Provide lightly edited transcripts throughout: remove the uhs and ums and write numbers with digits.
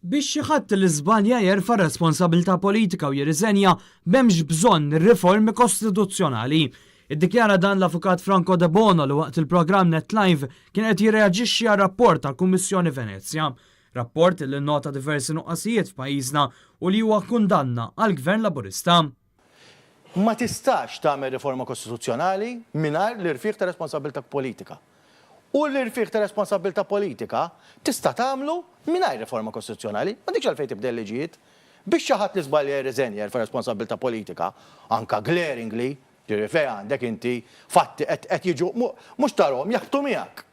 Biex xi ħadd li żbalja jerfa' responsabilità politika u jirriżenja m'hemmx bżonn riformi kostituzzjonali. Iddikjara dan l-avukat Franco De Bono li waqt il-programm Net Live kien qed jirreaġixxi għal rapport tal-Kummissjoni Venezja. Rapport li nnota diversi nuqqasijiet f'pajjiżna u li huwa kundanna għal Gvern Laburista. Ma tistax tagħmel riforma kostituzzjonali mingħajr l-irfieq ta' responsabilità politika. U l-irfieq ta' responsabilità politika tista' tagħmlu mingħajr riforma kostituzzjonali. Ma dikx għalfejn tibdel liġijiet. Biex xi ħadd li żbalja jirriżenja fa' responsabilità politika, anka glaringly, ġifieri għandek inti fatti qed jiġu mhux tarhom jaħbtu miegħek.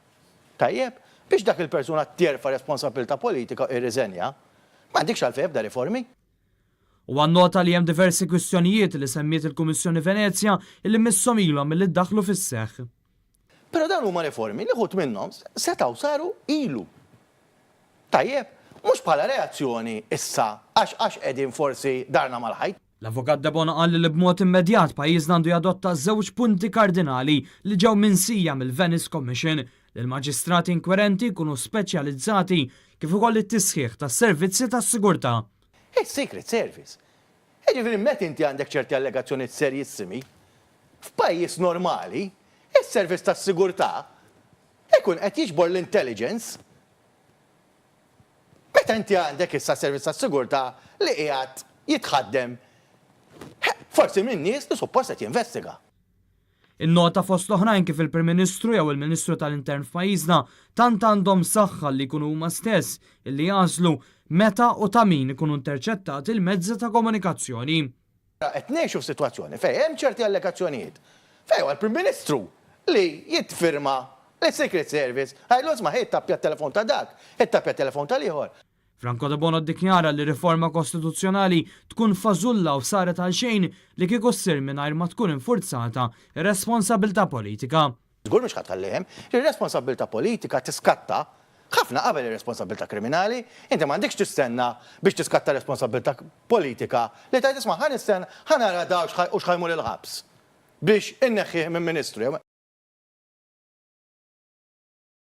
Tajjeb, biex dak il-persuna tjerfa' responsabilità politika irriżenja, m'għandekx għalfejn ebda riformi. U għannota li hemm diversi kwistjonijiet li semmiet il-Kummissjoni Venezja illi missom ilhom milli ddaħlu fis-seħħ. Però dan huma riformi li ħut minnhom setgħu saru ilu. Tajjeb, mhux bħala reazzjoni issa għax qegħdin forsi darna mal-ħajt. L-avukat De Bono qal li b'mod immedjat pajjiżna għandu jadotta żewġ punti kardinali li ġew minsija mill-Venice Commission li l-maġistrati inkwerenti jkunu speċjalizzati kif ukoll it-tisħiħ tas-servizzi tas-sigurtà. Secret Service. Ġifieri meta inti għandek ċerti allegazzjonijiet serjissimi, f'pajjiż normali, is-servizz tas-sigurtà ikun qed jiġbor l-intelligence. Meta inti għandek issa servizz tas-sigurtà li qiegħed jitħaddem forsi minn nies li suppost qed jinvestiga. In-nota fost oħrajn kif il-Prim Ministru jew il-Ministru tal-Intern f'pajjiżna tant għandhom saħħa li jkunu huma stess illi jażlu meta u ta' min ikunu interċettati il-mezzi ta' komunikazzjoni. Qed ngħixu f'sitwazzjoni fejn hemm ċerti allegazzjonijiet fejn huwa l-Prim Ministru li jittfirma l-Secret Service ħajlu ma' tappja t-telefon ta' dak, tappja t-telefon tal-ieħor. Franco De Bono ddikjara li riforma kostituzzjonali tkun fażulla u saret għal xejn li kieku ssir mingħajr ma tkun infurzata ir-responsabilità politika. Żgur mhux ħadħallihom, ir-responsabilità politika tiskatta ħafna qabel ir-responsabilità kriminali, inti m'għandekx tistenna biex tiskatta responsabilità politika li tgħid isma' ħanistenna ħanara daw u x'ħajmur il-ħabs biex inneħħih minn Ministru.